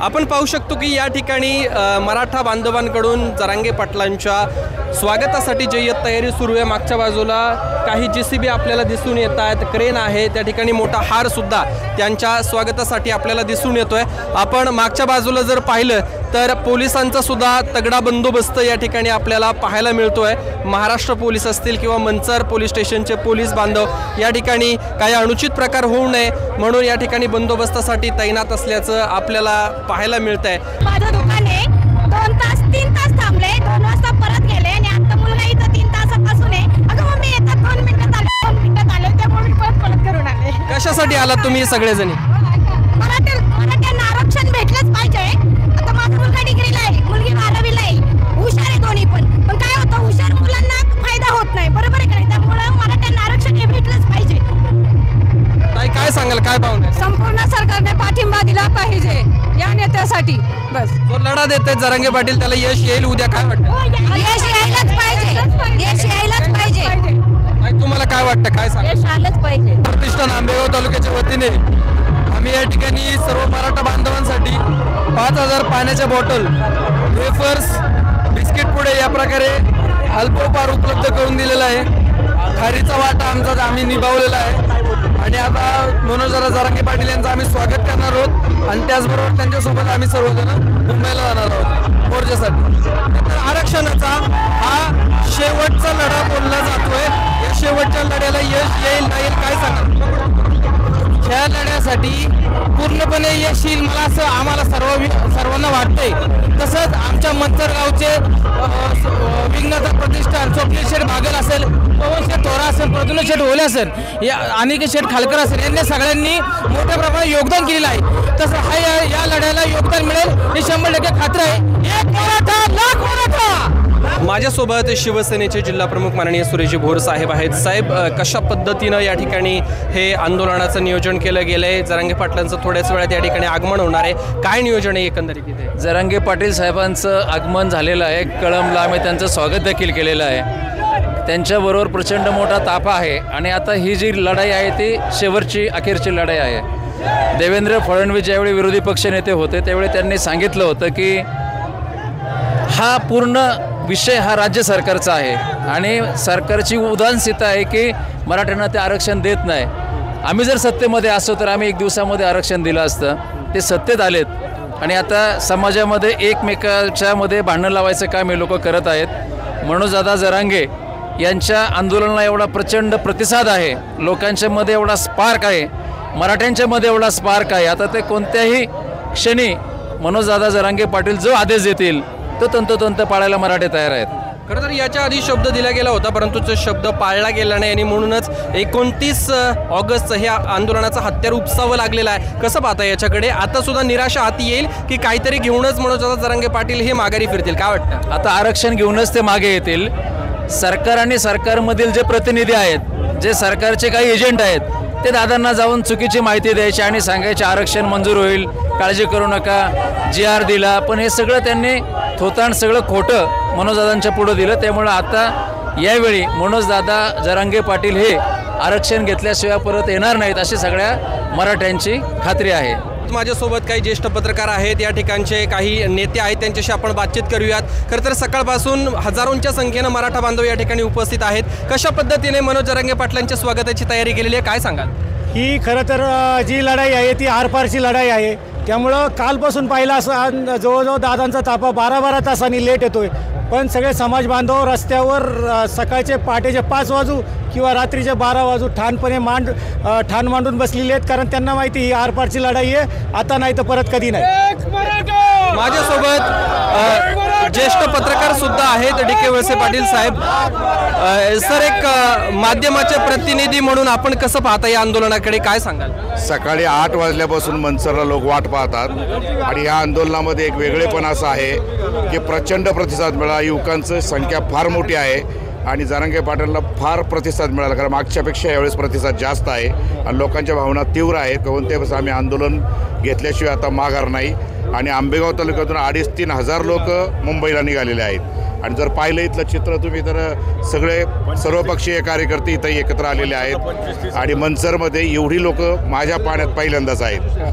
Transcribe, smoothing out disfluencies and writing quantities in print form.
आपण पाहू शकतो की या ठिकाणी मराठा बांधवांकडून जरांगे पाटलांच्या स्वागतासाठी जय्यत तयारी सुरू आहे। मागच्या बाजूला काही JCB आपल्याला दिसून येत आहेत, क्रेन आहे, त्या ठिकाणी मोठा हार सुद्धा त्यांच्या स्वागतासाठी आपल्याला दिसून येतोय। आपण मागच्या बाजूला जर पाहिलं तर पोलिसांचा सुद्धा तगडा बंदोबस्त या ठिकाणी आपल्याला पाहायला मिळतोय। महाराष्ट्र पोलीस असतील किंवा मंचर पोलीस स्टेशनचे पोलीस बांधव या ठिकाणी काही अनुचित प्रकार होऊ नये म्हणून या ठिकाणी बंदोबस्तासाठी तैनात असल्याचं आपल्याला पाहायला मिळतंय। माझं दुकान आहे, 3 तास थांबले, 2 वाजता परत गेले आणि आता मुलगा इथं 3 तासापासून आहे। अगं मम्मी येतात 2 मिनिटात आले, 2 मिनिटात आले, त्यामुळे मी परत करून आले। कशासाठी आलात तुम्ही सगळेजणी? मराठ्यांना आरक्षण भेटलंच पाहिजे। आता माझा मुलगा डिग्रीला आहे, मुलगी 12वीला आहे, हुशार आहे दोन्ही पण काय होतं, हुशार मुलांना फायदा होत नाही, बरोबर आहे का नाही? त्यामुळे मराठ्यांना आरक्षण हे भेटलंच पाहिजे। काय सांगाल, काय पाहुणे? संपूर्ण सरकारने पाठिंबा दिला पाहिजे या नेत्यासाठी। बस जो लढा देते जरांगे पाटील त्याला यश येईल उद्या, काय वाटतं? यश यायलाच पाहिजे, यश यायलाच पाहिजे। तुम्हाला काय वाटतं, काय सांगा? यश आलंच पाहिजे। प्रतिष्ठान आंबेगाव तालुक्याच्या वतीने आम्ही या ठिकाणी सर्व मराठा बांधवांसाठी 5000 पाण्याच्या बॉटल, वेफर्स, बिस्किट पुडे या प्रकारे अल्पोपहार उपलब्ध करून दिलेला आहे। खारीचा वाटा आमचा आम्ही निभावलेला आहे आणि आता मनोज जरांगे पाटील यांचं आम्ही स्वागत करणार आहोत आणि त्याचबरोबर त्यांच्यासोबत आम्ही सर्वजण मुंबईला जाणार आहोत मोर्चासाठी। आरक्षणाचा हा शेवटचा लढा बोलला जातोय, या शेवटच्या लढ्याला यश येईल नाही काय सांगा? ह्या लढ्यासाठी पूर्णपणे यश येईल मला असं आम्हाला सर्वांना वाटतंय। तसंच आमच्या मंचरगावचे विघ्नहर्ता प्रतिष्ठान स्वप्नील शेठ बागल असेल, पवन शेठ थोरा असेल, प्रद्युम्न शेठ ओले असेल, या अनिकेत शेठ खालकर असेल, यांनी सगळ्यांनी मोठ्या प्रमाणात योगदान केलेलं आहे। तसं हा या लढ्याला योगदान मिळेल हे 100% खात्री आहे। एक मराठा लाख मराठा। माझ्यासोबत शिवसेनेचे जिल्हा प्रमुख माननीय सुरेशजी भोर साहेब आहेत। साहेब, कशा पद्धतीनं या ठिकाणी हे आंदोलनाचं नियोजन केलं गेलंय? जरांगे पाटलांचं थोड्याच वेळात या ठिकाणी आगमन होणार आहे, काय नियोजन आहे एकंदरीत इथे? जरांगे पाटील साहेबांचं आगमन झालेलं आहे, कळंबला आम्ही त्यांचं स्वागत देखील केलेलं आहे। त्यांच्याबरोबर प्रचंड मोठा ताफा आहे आणि आता ही जी लढाई आहे ती शेवटची अखेरची लढाई आहे। देवेंद्र फडणवीस ज्यावेळी विरोधी पक्षनेते होते त्यावेळी त्यांनी सांगितलं होतं की हा पूर्ण विषय हा राज्य सरकारचा आहे आणि सरकारची उदासीनता आहे की मराठ्यांना ते आरक्षण देत नाही। आम्ही जर सत्तेमध्ये असतो तर आम्ही 1 दिवसामध्ये आरक्षण दिलं असतं। ते सत्तेत आलेत आणि आता समाजामध्ये एकमेकाच्या मध्ये भांडण लावायचं काम हे लोक करत आहेत। मनोजदादा जरांगे यांच्या आंदोलनाला एवढा प्रचंड प्रतिसाद आहे, लोकांच्या मध्ये एवढा स्पार्क आहे, मराठ्यांच्या मध्ये एवढा स्पार्क आहे। आता ते कोणत्याही क्षणी मनोजदादा जरांगे पाटील जो आदेश देतील तो तंतोतंत पाळायला मराठे तयार आहेत। खरं तर याच्या आधी शब्द दिला गेला होता परंतु तो शब्द पाळला गेला नाही आणि म्हणूनच 29 ऑगस्ट हे आंदोलनाचं हत्यार उपसावं लागलेलं आहे। कसं पाहता याच्याकडे? आता सुद्धा निराशा हाती येईल की काहीतरी घेऊनच मनोजदादा जरांगे पाटील हे माघारी फिरतील, काय वाटतं? आता आरक्षण घेऊनच ते मागे येतील। सरकार आणि सरकारमधील जे प्रतिनिधी आहेत, जे सरकारचे काही एजंट आहेत, ते दादांना जाऊन चुकीची माहिती द्यायची आणि सांगायचे आरक्षण मंजूर होईल, काळजी करू नका, GR दिला, पण हे सगळं त्यांनी थोतांड सगळं खोटं मनोजदादांच्या पुढं दिलं। त्यामुळं आता यावेळी मनोजदादा जरांगे पाटील हे आरक्षण घेतल्याशिवाय परत येणार नाहीत अशी सगळ्या मराठ्यांची खात्री आहे। माझ्यासोबत काही ज्येष्ठ पत्रकार आहेत, या ठिकाणचे काही नेते आहेत, त्यांच्याशी आपण बातचीत करूयात। खरं तर सकाळपासून हजारोंच्या संख्येनं मराठा बांधव या ठिकाणी उपस्थित आहेत। कशा पद्धतीने मनोज जरांगे पाटलांच्या स्वागताची तयारी केलेली आहे, काय सांगाल? ही खरं तर जी लढाई आहे ती आरपारची लढाई आहे। त्यामुळं कालपासून पाहिला असं जवळजवळ दादांचा ताफा 12-12 तासांनी लेट येतोय, पण सगळे समाज बांधव रस्त्यावर सकाळचे पहाटेचे 5 वाजू किंवा रात्रीचे 12 वाजू ठाण मांडून बसलेले आहेत, कारण त्यांना माहिती ही आरपारची लढाई आहे, आता नाही तर परत कधी नाही। माझ्यासोबत ज्येष्ठ पत्रकार सुद्धा आहेत, DK वळसे पाटील साहेब। सर, एक माध्यमाचे प्रतिनिधी म्हणून आपण कसं पाहता या आंदोलनाकडे, काय सांगाल? सकाळी 8 वाजल्यापासून मंचरला लोक वाट पाहतात आणि या आंदोलनामध्ये एक वेगळेपण असं आहे की प्रचंड प्रतिसाद मिळाला, युवकांची संख्या फार मोठी आहे आणि जरांगे पाटलांना फार प्रतिसाद मिळाला, कारण मागच्यापेक्षा यावेळेस प्रतिसाद जास्त आहे आणि लोकांच्या भावना तीव्र आहेत। कोणत्यावेळेस आम्ही आंदोलन घेतल्याशिवाय आता माघार नाही आणि आंबेगाव तालुक्यातून 2,500-3 हजार लोक मुंबईला निघालेले आहेत आणि जर पाहिलं इथलं चित्र तुम्ही तर सगळे सर्वपक्षीय कार्यकर्ते इथं एकत्र आलेले आहेत आणि मंचरमध्ये एवढी लोक माझ्या पाण्यात पहिल्यांदाच आहेत।